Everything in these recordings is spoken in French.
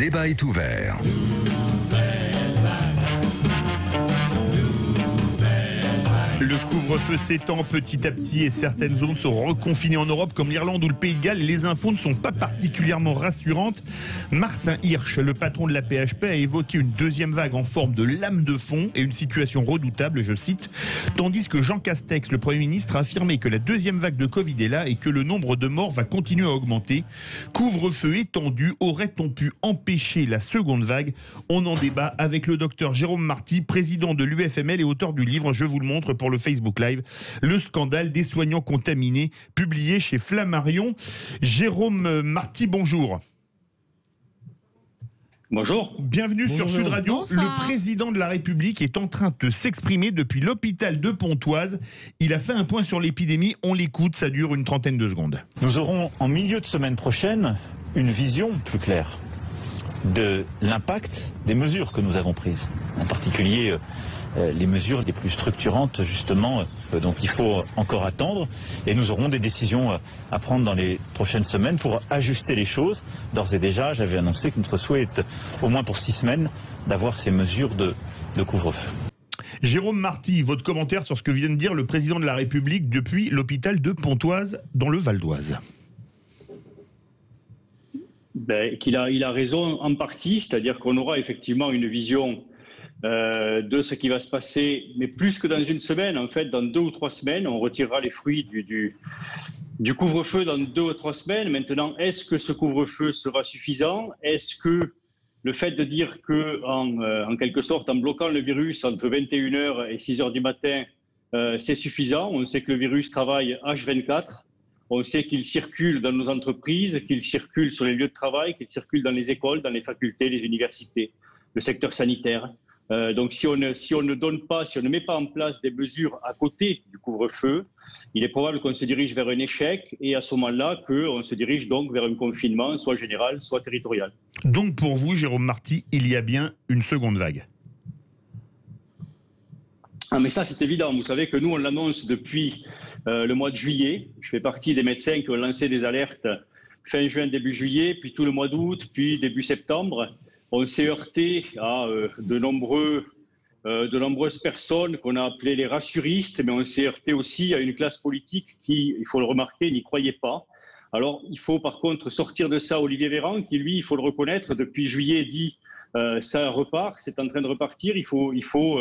débat est ouvert. Le couvre-feu s'étend petit à petit et certaines zones sont reconfinées en Europe comme l'Irlande ou le Pays de Galles et les infos ne sont pas particulièrement rassurantes. Martin Hirsch, le patron de la PHP, a évoqué une deuxième vague en forme de lame de fond et une situation redoutable, je cite, tandis que Jean Castex, le Premier ministre, a affirmé que la deuxième vague de Covid est là et que le nombre de morts va continuer à augmenter. Couvre-feu étendu, aurait-on pu empêcher la seconde vague? On en débat avec le docteur Jérôme Marty, président de l'UFML et auteur du livre, je vous le montre pour le Facebook Live, le scandale des soignants contaminés, publié chez Flammarion. Jérôme Marty, bonjour. Bonjour. Bienvenue sur Sud Radio. Bonsoir. Le président de la République est en train de s'exprimer depuis l'hôpital de Pontoise. Il a fait un point sur l'épidémie. On l'écoute, ça dure une trentaine de secondes. Nous aurons en milieu de semaine prochaine une vision plus claire de l'impact des mesures que nous avons prises, en particulier les mesures les plus structurantes justement. Donc il faut encore attendre et nous aurons des décisions à prendre dans les prochaines semaines pour ajuster les choses. D'ores et déjà, j'avais annoncé que notre souhait est, au moins pour 6 semaines, d'avoir ces mesures de couvre-feu. Jérôme Marty, votre commentaire sur ce que vient de dire le président de la République depuis l'hôpital de Pontoise dans le Val d'Oise. Il a raison en partie, c'est-à-dire qu'on aura effectivement une vision de ce qui va se passer, mais plus que dans une semaine, en fait, dans 2 ou 3 semaines, on retirera les fruits du couvre-feu dans 2 ou 3 semaines. Maintenant, est-ce que ce couvre-feu sera suffisant? Est-ce que le fait de dire que, en quelque sorte, en bloquant le virus entre 21h et 6h du matin, c'est suffisant? On sait que le virus travaille H24. On sait qu'il circule dans nos entreprises, qu'il circule sur les lieux de travail, qu'il circule dans les écoles, dans les facultés, les universités, le secteur sanitaire. Donc si on ne donne pas, si on ne met pas en place des mesures à côté du couvre-feu, il est probable qu'on se dirige vers un échec et à ce moment-là qu'on se dirige donc vers un confinement soit général, soit territorial. Donc pour vous, Jérôme Marty, il y a bien une seconde vague? Ah mais ça c'est évident, vous savez que nous on l'annonce depuis le mois de juillet. Je fais partie des médecins qui ont lancé des alertes fin juin, début juillet, puis tout le mois d'août, puis début septembre. On s'est heurté à de nombreuses personnes qu'on a appelées les rassuristes, mais on s'est heurté aussi à une classe politique qui, il faut le remarquer, n'y croyait pas. Alors, il faut par contre sortir de ça Olivier Véran, qui lui, il faut le reconnaître, depuis juillet dit ça repart, c'est en train de repartir, il faut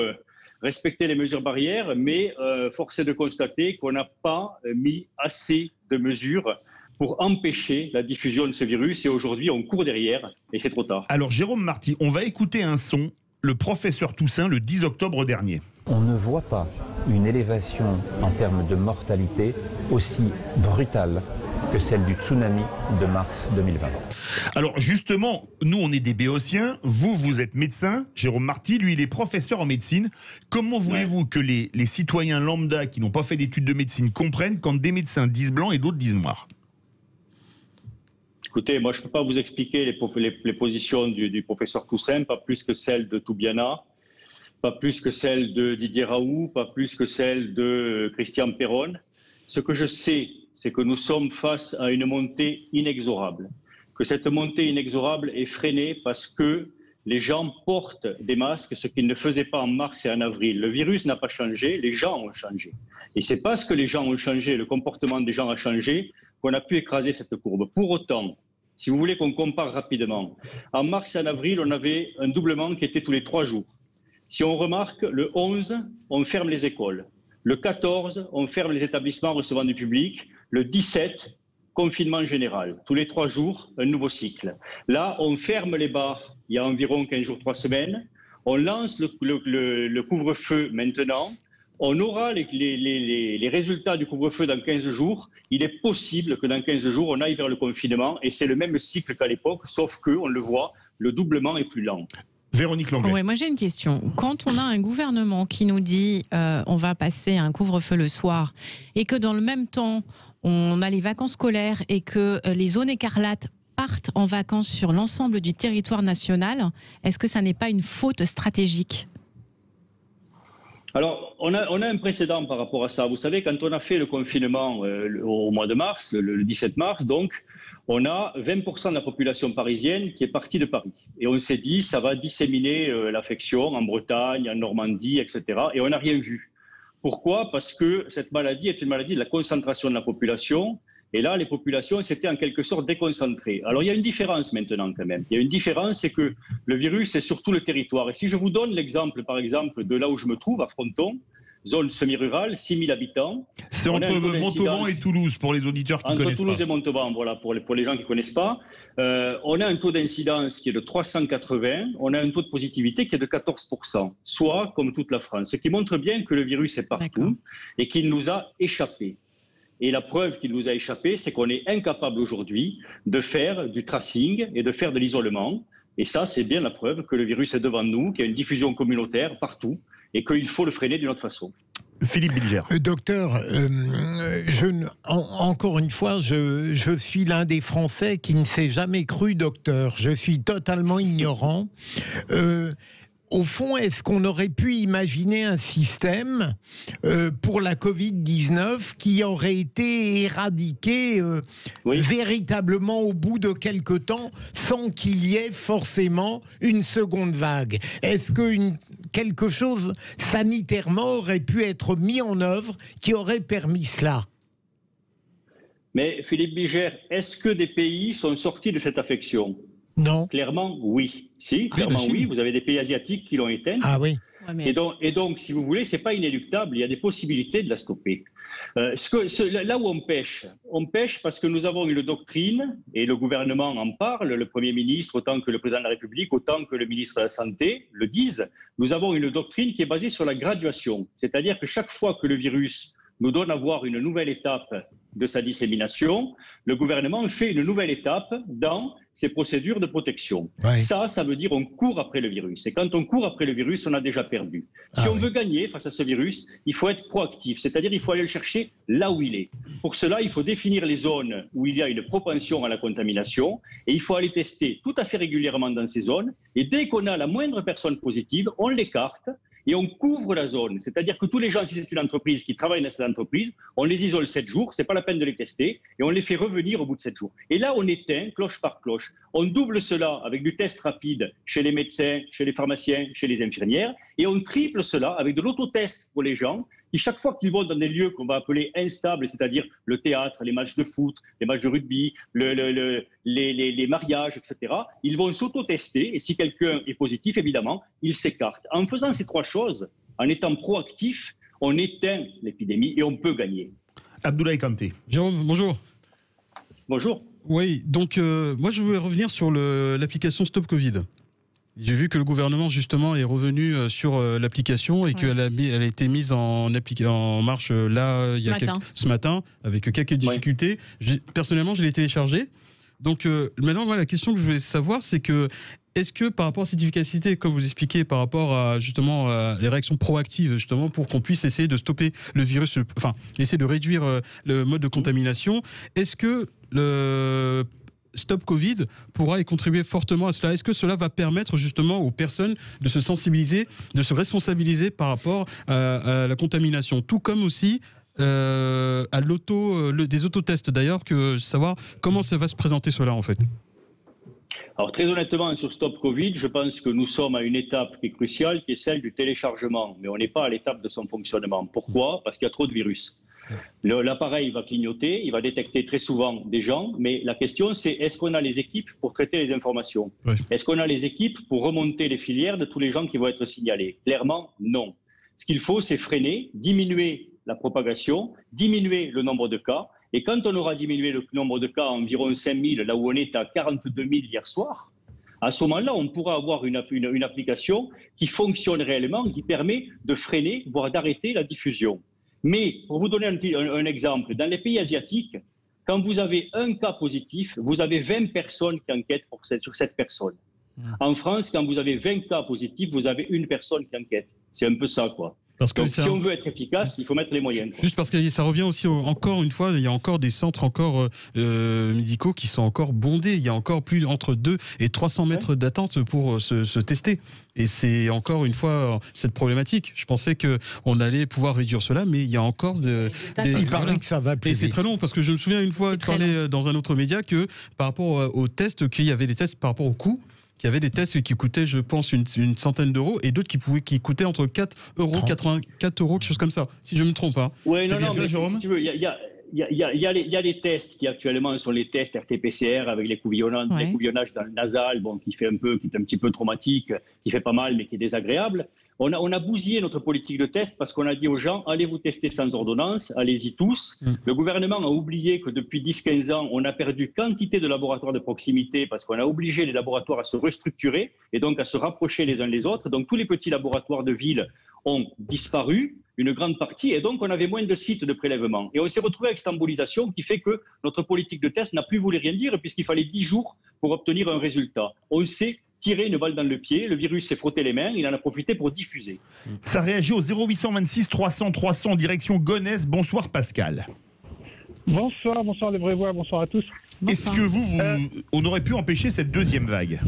respecter les mesures barrières, mais force est de constater qu'on n'a pas mis assez de mesures pour empêcher la diffusion de ce virus. Et aujourd'hui, on court derrière et c'est trop tard. Alors, Jérôme Marty, on va écouter un son, le professeur Toussaint, le 10 octobre dernier. On ne voit pas une élévation en termes de mortalité aussi brutale que celle du tsunami de mars 2020. Alors justement, nous on est des béotiens, vous êtes médecin, Jérôme Marty, lui il est professeur en médecine. Comment voulez-vous que les citoyens lambda qui n'ont pas fait d'études de médecine comprennent quand des médecins disent blanc et d'autres disent noir? Écoutez, moi je ne peux pas vous expliquer les positions du professeur Toussaint, pas plus que celles de Toubiana, pas plus que celles de Didier Raoult, pas plus que celles de Christian Perron. Ce que je sais, c'est que nous sommes face à une montée inexorable, que cette montée inexorable est freinée parce que les gens portent des masques, ce qu'ils ne faisaient pas en mars et en avril. Le virus n'a pas changé, les gens ont changé. Et c'est parce que les gens ont changé, le comportement des gens a changé, qu'on a pu écraser cette courbe. Pour autant, si vous voulez qu'on compare rapidement, en mars et en avril, on avait un doublement qui était tous les 3 jours. Si on remarque, le 11, on ferme les écoles. Le 14, on ferme les établissements recevant du public. Le 17, confinement général. Tous les 3 jours, un nouveau cycle. Là, on ferme les bars il y a environ 15 jours, 3 semaines. On lance le couvre-feu maintenant. On aura les résultats du couvre-feu dans 15 jours. Il est possible que dans 15 jours, on aille vers le confinement. Et c'est le même cycle qu'à l'époque, sauf que, on le voit, le doublement est plus lent. Véronique Langlais. Ouais, moi j'ai une question. Quand on a un gouvernement qui nous dit on va passer un couvre-feu le soir et que dans le même temps on a les vacances scolaires et que les zones écarlates partent en vacances sur l'ensemble du territoire national, est-ce que ça n'est pas une faute stratégique ? Alors, on a un précédent par rapport à ça. Vous savez, quand on a fait le confinement au mois de mars, le 17 mars, donc, on a 20% de la population parisienne qui est partie de Paris. Et on s'est dit, ça va disséminer l'affection en Bretagne, en Normandie, etc. Et on n'a rien vu. Pourquoi? Parce que cette maladie est une maladie de la concentration de la population. Et là, les populations s'étaient en quelque sorte déconcentrées. Alors, il y a une différence maintenant quand même. Il y a une différence, c'est que le virus est sur tout le territoire. Et si je vous donne l'exemple, par exemple, de là où je me trouve, à Fronton, zone semi-rurale, 6 000 habitants. C'est entre Montauban et Toulouse, pour les auditeurs qui connaissent pas. Entre Toulouse et Montauban, voilà, pour les gens qui ne connaissent pas. On a un taux d'incidence qui est de 380, on a un taux de positivité qui est de 14%, soit comme toute la France. Ce qui montre bien que le virus est partout et qu'il nous a échappé. Et la preuve qu'il nous a échappé, c'est qu'on est incapable aujourd'hui de faire du tracing et de faire de l'isolement. Et ça, c'est bien la preuve que le virus est devant nous, qu'il y a une diffusion communautaire partout et qu'il faut le freiner d'une autre façon. Philippe Bilger. Docteur, encore une fois, je suis l'un des Français qui ne s'est jamais cru docteur. Je suis totalement ignorant. Au fond, est-ce qu'on aurait pu imaginer un système pour la Covid-19 qui aurait été éradiqué véritablement au bout de quelque temps sans qu'il y ait forcément une seconde vague? Est-ce que quelque chose sanitairement aurait pu être mis en œuvre qui aurait permis cela? Mais Philippe Bilger, est-ce que des pays sont sortis de cette affection? Non. Clairement, oui. Si, clairement, oui. Vous avez des pays asiatiques qui l'ont éteinte. Ah oui. Et donc, si vous voulez, c'est pas inéluctable. Il y a des possibilités de la stopper. Là où on pêche parce que nous avons une doctrine, et le gouvernement en parle, le Premier ministre, autant que le Président de la République, autant que le ministre de la Santé le disent. Nous avons une doctrine qui est basée sur la graduation. C'est-à-dire que chaque fois que le virus nous donne à voir une nouvelle étape de sa dissémination, le gouvernement fait une nouvelle étape dans ses procédures de protection. Ouais. Ça veut dire on court après le virus. Et quand on court après le virus, on a déjà perdu. Si on veut gagner face à ce virus, il faut être proactif, c'est-à-dire il faut aller le chercher là où il est. Pour cela, il faut définir les zones où il y a une propension à la contamination et il faut aller tester tout à fait régulièrement dans ces zones. Et dès qu'on a la moindre personne positive, on l'écarte et on couvre la zone. C'est-à-dire que tous les gens, si c'est une entreprise qui travaille dans cette entreprise, on les isole 7 jours, c'est pas la peine de les tester, et on les fait revenir au bout de 7 jours. Et là, on éteint cloche par cloche. On double cela avec du test rapide chez les médecins, chez les pharmaciens, chez les infirmières, et on triple cela avec de l'autotest pour les gens qui, chaque fois qu'ils vont dans des lieux qu'on va appeler instables, c'est-à-dire le théâtre, les matchs de foot, les matchs de rugby, les mariages, etc., ils vont s'autotester, et si quelqu'un est positif, évidemment, il s'écarte. En faisant ces 3 choses, en étant proactif, on éteint l'épidémie et on peut gagner. Abdoulaye Kanté. Jérôme, bonjour. Bonjour. Oui, donc moi je voulais revenir sur l'application Stop Covid. J'ai vu que le gouvernement justement est revenu sur l'application et qu'elle a été mise en marche là ce matin avec quelques difficultés. Personnellement, je l'ai téléchargé. Donc maintenant, moi, la question que je voulais savoir, c'est que est-ce que par rapport à cette efficacité, comme vous expliquez, par rapport à justement les réactions proactives, justement pour qu'on puisse essayer de stopper le virus, enfin essayer de réduire le mode de contamination, est-ce que le Stop Covid pourra y contribuer fortement à cela? Est-ce que cela va permettre justement aux personnes de se sensibiliser, de se responsabiliser par rapport à la contamination, tout comme aussi à des autotests d'ailleurs, que savoir comment ça va se présenter cela en fait? Alors très honnêtement, sur Stop Covid, je pense que nous sommes à une étape qui est cruciale, qui est celle du téléchargement, mais on n'est pas à l'étape de son fonctionnement. Pourquoi? Parce qu'il y a trop de virus. L'appareil va clignoter, il va détecter très souvent des gens, mais la question c'est est-ce qu'on a les équipes pour traiter les informations? Est-ce qu'on a les équipes pour remonter les filières de tous les gens qui vont être signalés? Clairement, non. Ce qu'il faut, c'est freiner, diminuer la propagation, diminuer le nombre de cas, et quand on aura diminué le nombre de cas à environ 5 000, là où on est à 42 000 hier soir, à ce moment-là, on pourra avoir une application qui fonctionne réellement, qui permet de freiner, voire d'arrêter la diffusion. Mais, pour vous donner un exemple, dans les pays asiatiques, quand vous avez un cas positif, vous avez 20 personnes qui enquêtent sur cette personne. En France, quand vous avez 20 cas positifs, vous avez une personne qui enquête. C'est un peu ça, quoi. Parce que Donc, si on veut être efficace, il faut mettre les moyens. Juste parce que ça revient aussi, encore une fois, il y a encore des centres médicaux qui sont encore bondés. Il y a encore plus entre 200 et 300 mètres d'attente pour se tester. Et c'est encore une fois cette problématique. Je pensais qu'on allait pouvoir réduire cela, mais il y a encore il paraît que ça va plus et c'est vite. très long, parce que je me souviens une fois de parler dans un autre média que par rapport aux tests, qu'il y avait des tests par rapport au coût. Il y avait des tests qui coûtaient, je pense, une centaine d'euros et d'autres qui coûtaient entre 4 euros, 84 euros, quelque chose comme ça, si je ne me trompe pas. Oui, non, bien ça, mais Jérôme? si tu veux, il y a des tests qui actuellement sont les tests RT-PCR avec l'écouvillonnage dans le nasal, qui est un petit peu traumatique, qui fait pas mal, mais qui est désagréable. On a bousillé notre politique de test parce qu'on a dit aux gens, allez vous tester sans ordonnance, allez-y tous. Le gouvernement a oublié que depuis 10-15 ans, on a perdu quantité de laboratoires de proximité parce qu'on a obligé les laboratoires à se restructurer et donc à se rapprocher les uns des autres. Donc tous les petits laboratoires de ville ont disparu, une grande partie, et donc on avait moins de sites de prélèvement. Et on s'est retrouvé avec cette embolisation qui fait que notre politique de test n'a plus voulu rien dire puisqu'il fallait 10 jours pour obtenir un résultat. On sait tirer une balle dans le pied, le virus s'est frotté les mains, il en a profité pour diffuser. Ça réagit au 0826 300 300 direction Gonesse. Bonsoir Pascal. Bonsoir les vrais voix, bonsoir à tous. Est-ce que on aurait pu empêcher cette deuxième vague?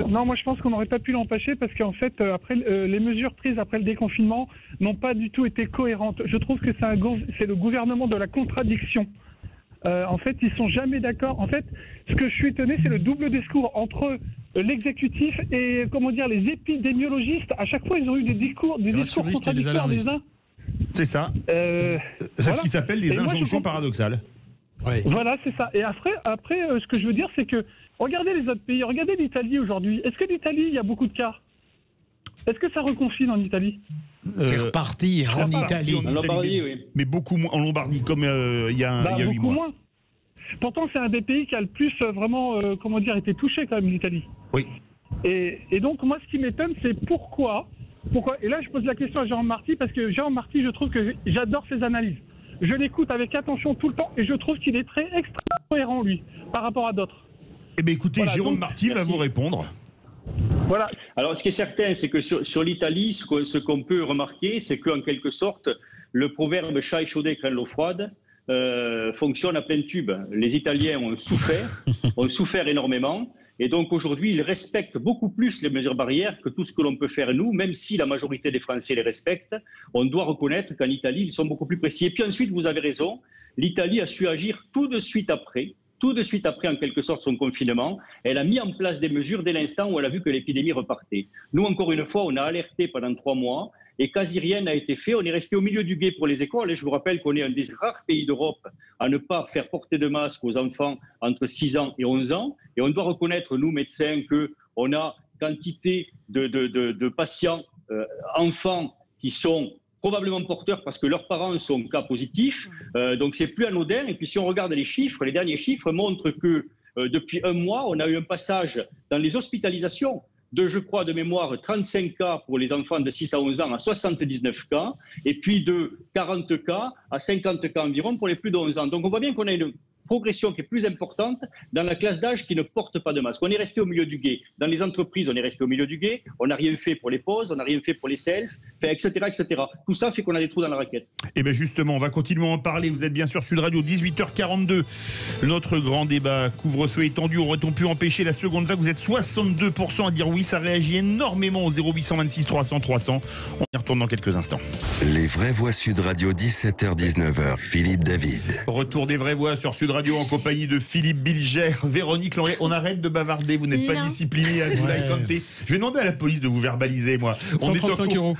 Non, moi je pense qu'on n'aurait pas pu l'empêcher parce qu'en fait, après les mesures prises après le déconfinement n'ont pas du tout été cohérentes. Je trouve que c'est le gouvernement de la contradiction. En fait, ils sont jamais d'accord. En fait, ce que je suis étonné, c'est le double discours entre l'exécutif et les épidémiologistes. À chaque fois, ils ont eu des discours contradictoires les uns. C'est ça. C'est ce qui s'appelle les injonctions paradoxales. Ouais. Voilà, c'est ça. Et après, ce que je veux dire, c'est que regardez les autres pays, regardez l'Italie aujourd'hui. Est-ce que l'Italie, il y a beaucoup de cas? Est-ce que ça reconfine en Italie? C'est reparti en Italie. En Lombardie, oui. Mais beaucoup moins en Lombardie, comme il y a 8 mois. Moins. Pourtant, c'est un des pays qui a le plus vraiment, été touché quand même, l'Italie. Oui. Et donc, moi, ce qui m'étonne, c'est pourquoi. Et là, je pose la question à Jérôme Marty, parce que Jérôme Marty, je trouve que j'adore ses analyses. Je l'écoute avec attention tout le temps, et je trouve qu'il est extrêmement cohérent, lui, par rapport à d'autres. Eh bien, écoutez, Voilà, Jérôme donc, Marty va vous répondre. Voilà. Alors, ce qui est certain, c'est que sur l'Italie, ce qu'on peut remarquer, c'est qu'en quelque sorte, le proverbe « chat échaudé craint l'eau froide » fonctionne à plein tube. Les Italiens ont souffert énormément. Et donc aujourd'hui, ils respectent beaucoup plus les mesures barrières que tout ce que l'on peut faire nous, même si la majorité des Français les respectent. On doit reconnaître qu'en Italie, ils sont beaucoup plus précis. Et puis ensuite, vous avez raison, l'Italie a su agir tout de suite après, en quelque sorte, son confinement. Elle a mis en place des mesures dès l'instant où elle a vu que l'épidémie repartait. Nous, encore une fois, on a alerté pendant 3 mois et quasi rien n'a été fait. On est resté au milieu du gué pour les écoles. Et je vous rappelle qu'on est un des rares pays d'Europe à ne pas faire porter de masque aux enfants entre 6 ans et 11 ans. Et on doit reconnaître, nous, médecins, qu'on a quantité de patients, enfants, qui sont probablement porteurs parce que leurs parents sont cas positifs. Donc, c'est plus anodin. Et puis, si on regarde les chiffres, les derniers chiffres montrent que depuis 1 mois, on a eu un passage dans les hospitalisations de mémoire, 35 cas pour les enfants de 6 à 11 ans à 79 cas, et puis de 40 cas à 50 cas environ pour les plus de 11 ans. Donc, on voit bien qu'on a une progression qui est plus importante dans la classe d'âge qui ne porte pas de masque. On est resté au milieu du gué. Dans les entreprises, on est resté au milieu du gué. On n'a rien fait pour les pauses, on n'a rien fait pour les selfs, etc., etc. Tout ça fait qu'on a des trous dans la raquette. Et bien justement, on va continuer à en parler. Vous êtes bien sûr Sud Radio, 18h42. Notre grand débat, couvre-feu étendu, aurait-on pu empêcher la seconde vague? Vous êtes 62% à dire oui, ça réagit énormément au 0826 300 300. On y retourne dans quelques instants. Les vraies voix Sud Radio, 17h-19h, Philippe David. Retour des vraies voix sur Sud Radio en compagnie de Philippe Bilger, Véronique Laurier. On arrête de bavarder, vous n'êtes pas discipliné à compter. Je vais demander à la police de vous verbaliser, moi. 135 €.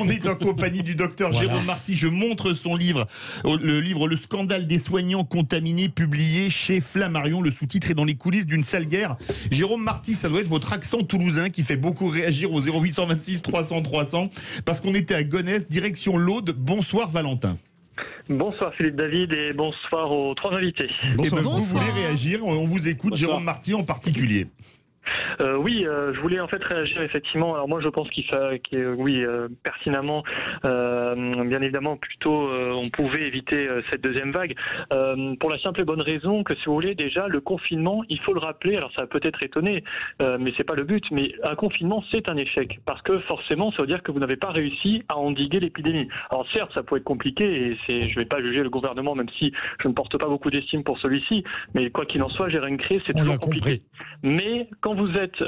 On est en compagnie du docteur Jérôme Marty. Je montre son livre, le livre Le scandale des soignants contaminés, publié chez Flammarion. Le sous-titre est Dans les coulisses d'une sale guerre. Jérôme Marty, ça doit être votre accent toulousain qui fait beaucoup réagir au 0826 300 300 parce qu'on était à Gonesse, direction l'Aude. Bonsoir Valentin. Bonsoir Philippe David et bonsoir aux 3 invités. Bonsoir. Vous voulez réagir, on vous écoute, bonsoir. Jérôme Marty en particulier. Oui, je voulais en fait réagir effectivement. Alors moi je pense pertinemment, bien évidemment, plutôt on pouvait éviter cette deuxième vague pour la simple et bonne raison que si vous voulez déjà le confinement, il faut le rappeler. Alors ça va peut-être étonner, mais c'est pas le but. Mais un confinement c'est un échec parce que forcément ça veut dire que vous n'avez pas réussi à endiguer l'épidémie. Alors certes ça peut être compliqué et je vais pas juger le gouvernement même si je ne porte pas beaucoup d'estime pour celui-ci. Mais quoi qu'il en soit, gérer une crise c'est toujours compliqué. Mais quand vous êtes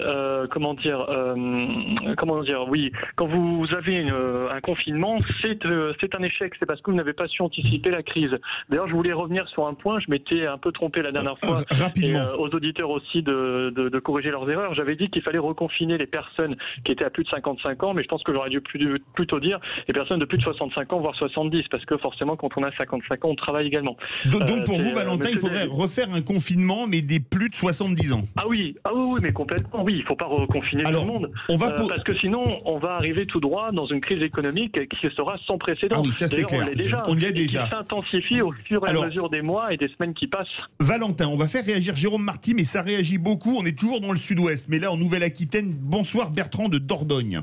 quand vous avez un confinement, c'est un échec. C'est parce que vous n'avez pas su anticiper la crise. D'ailleurs, je voulais revenir sur un point. Je m'étais un peu trompé la dernière fois. Rapidement. Et, aux auditeurs aussi de corriger leurs erreurs. J'avais dit qu'il fallait reconfiner les personnes qui étaient à plus de 55 ans, mais je pense que j'aurais dû plutôt dire les personnes de plus de 65 ans, voire 70, parce que forcément, quand on a 55 ans, on travaille également. Donc pour vous, Valentin, il faudrait refaire un confinement, mais des plus de 70 ans. Ah oui, mais complètement. Oui, il ne faut pas reconfiner tout le monde. Parce que sinon, on va arriver tout droit dans une crise économique qui sera sans précédent. Ah oui, ça c'est clair. On y est déjà. Qui s'intensifie au fur et à mesure des mois et des semaines qui passent. Valentin, on va faire réagir Jérôme Marty, mais ça réagit beaucoup. On est toujours dans le sud-ouest, mais là en Nouvelle-Aquitaine. Bonsoir Bertrand de Dordogne.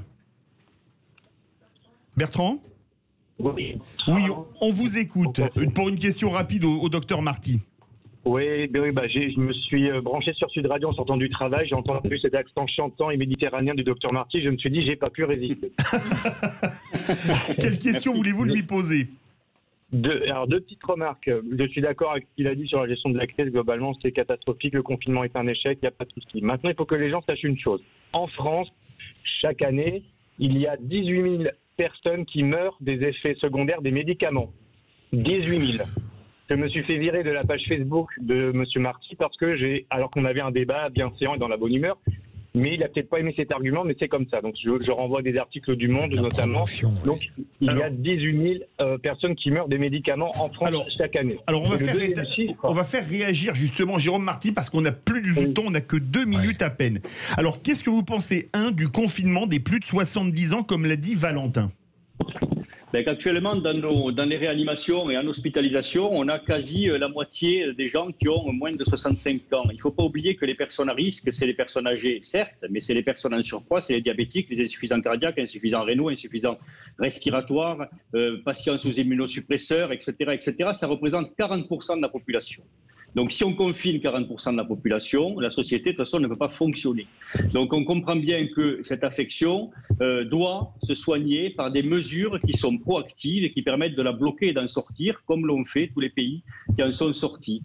Bertrand ? Oui, on vous écoute. Pour une question rapide au docteur Marty. Oui, je me suis branché sur Sud Radio en sortant du travail. J'ai entendu cet accent chantant et méditerranéen du docteur Marty. Je me suis dit, j'ai pas pu résister. Quelle question voulez-vous lui poser ? Deux petites remarques. Je suis d'accord avec ce qu'il a dit sur la gestion de la crise. Globalement, c'est catastrophique. Le confinement est un échec. Il n'y a pas de souci. Maintenant, il faut que les gens sachent une chose. En France, chaque année, il y a 18 000 personnes qui meurent des effets secondaires des médicaments. 18 000. Je me suis fait virer de la page Facebook de M. Marty parce que alors qu'on avait un débat bienséant et dans la bonne humeur, mais il n'a peut-être pas aimé cet argument, mais c'est comme ça. Donc je renvoie des articles du Monde notamment. Donc il y a 18 000 personnes qui meurent des médicaments en France chaque année. Alors on va faire réagir justement Jérôme Marty parce qu'on n'a plus du temps, on n'a que 2 minutes à peine. Alors qu'est-ce que vous pensez, du confinement des plus de 70 ans, comme l'a dit Valentin ? Actuellement, dans les réanimations et en hospitalisation, on a quasi la moitié des gens qui ont moins de 65 ans. Il ne faut pas oublier que les personnes à risque, c'est les personnes âgées, certes, mais c'est les personnes en surpoids, c'est les diabétiques, les insuffisants cardiaques, insuffisants rénaux, insuffisants respiratoires, patients sous immunosuppresseurs, etc., etc. Ça représente 40% de la population. Donc, si on confine 40% de la population, la société, de toute façon, ne peut pas fonctionner. Donc, on comprend bien que cette affection doit se soigner par des mesures qui sont proactives et qui permettent de la bloquer et d'en sortir, comme l'ont fait tous les pays qui en sont sortis.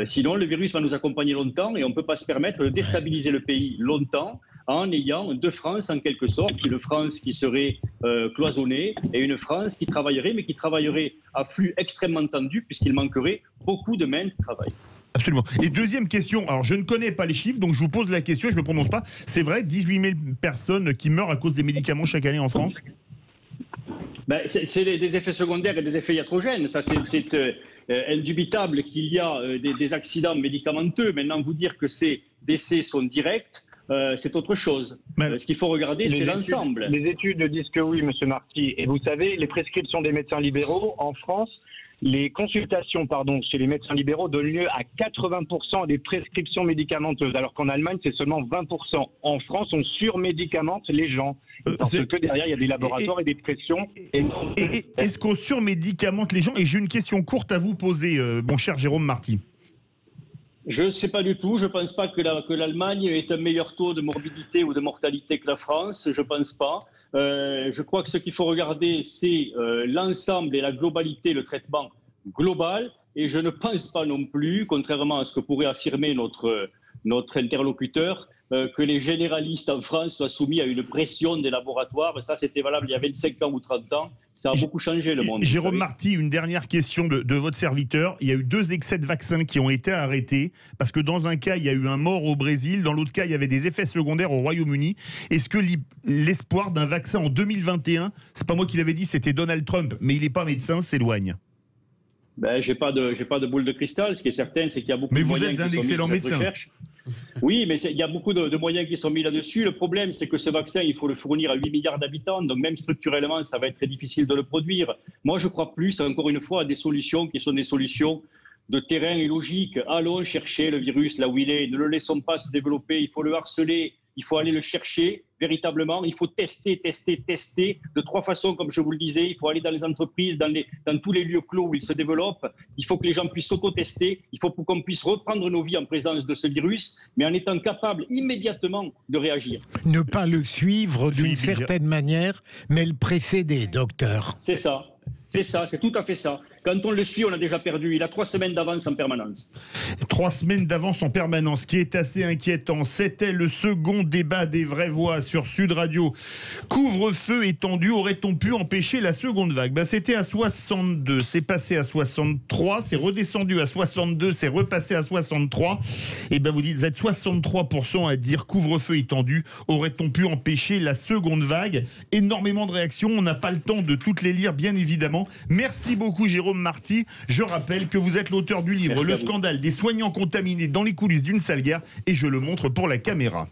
Sinon, le virus va nous accompagner longtemps et on ne peut pas se permettre de déstabiliser le pays longtemps en ayant deux France en quelque sorte, une France qui serait cloisonnée et une France qui travaillerait, mais qui travaillerait à flux extrêmement tendu puisqu'il manquerait beaucoup de mains de travail. Absolument. Et deuxième question, alors je ne connais pas les chiffres, donc je vous pose la question, je ne me prononce pas. C'est vrai, 18 000 personnes qui meurent à cause des médicaments chaque année en France ? C'est des effets secondaires et des effets iatrogènes. Ça, c'est indubitable qu'il y a des accidents médicamenteux. Maintenant, vous dire que ces décès sont directs, c'est autre chose. Ce qu'il faut regarder, c'est l'ensemble. Les études disent que oui, M. Marty. Et vous savez, les prescriptions des médecins libéraux en France, les consultations chez les médecins libéraux donnent lieu à 80% des prescriptions médicamenteuses, alors qu'en Allemagne, c'est seulement 20%. En France, on surmédicamente les gens. Parce que derrière, il y a des laboratoires et des pressions. Est-ce qu'on surmédicamente les gens ? Et j'ai une question courte à vous poser, mon cher Jérôme Marty. Je ne sais pas du tout. Je ne pense pas que l'Allemagne ait un meilleur taux de morbidité ou de mortalité que la France. Je ne pense pas. Je crois que ce qu'il faut regarder, c'est l'ensemble et la globalité, le traitement global. Et je ne pense pas non plus, contrairement à ce que pourrait affirmer notre interlocuteur, que les généralistes en France soient soumis à une pression des laboratoires. Ça, c'était valable il y a 25 ans ou 30 ans. Ça a beaucoup changé, le monde. Jérôme Marty, une dernière question de votre serviteur. Il y a eu 2 excès de vaccins qui ont été arrêtés parce que dans un cas, il y a eu un mort au Brésil. Dans l'autre cas, il y avait des effets secondaires au Royaume-Uni. Est-ce que l'espoir d'un vaccin en 2021, c'est pas moi qui l'avais dit, c'était Donald Trump, mais il n'est pas médecin, s'éloigne? J'ai pas de boule de cristal. Ce qui est certain, c'est qu'il y a beaucoup de moyens qui sont mis. Mais vous êtes un excellent médecin. Oui, mais il y a beaucoup de moyens qui sont mis là-dessus. Le problème, c'est que ce vaccin, il faut le fournir à 8 milliards d'habitants. Donc même structurellement, ça va être très difficile de le produire. Moi, je crois plus, encore une fois, à des solutions qui sont des solutions de terrain et logique. Allons chercher le virus là où il est. Ne le laissons pas se développer. Il faut le harceler. il faut aller le chercher véritablement. Il faut tester de 3 façons, comme je vous le disais. Il faut aller dans les entreprises, dans tous les lieux clos où il se développe. Il faut que les gens puissent s'auto-tester. Il faut qu'on puisse reprendre nos vies en présence de ce virus, mais en étant capable immédiatement de réagir. Ne pas le suivre d'une certaine manière, mais le précéder, docteur. C'est ça. C'est tout à fait ça. Quand on le suit, on a déjà perdu. Il a 3 semaines d'avance en permanence. 3 semaines d'avance en permanence, ce qui est assez inquiétant. C'était le second débat des vraies voix sur Sud Radio. Couvre-feu étendu, aurait-on pu empêcher la seconde vague? C'était à 62, c'est passé à 63, c'est redescendu à 62, c'est repassé à 63. Et vous êtes 63% à dire couvre-feu étendu, aurait-on pu empêcher la seconde vague? Énormément de réactions, on n'a pas le temps de toutes les lire, bien évidemment. Merci beaucoup, Jérôme Marty. Je rappelle que vous êtes l'auteur du livre Le scandale des soignants contaminés dans les coulisses d'une sale guerre, et je le montre pour la caméra.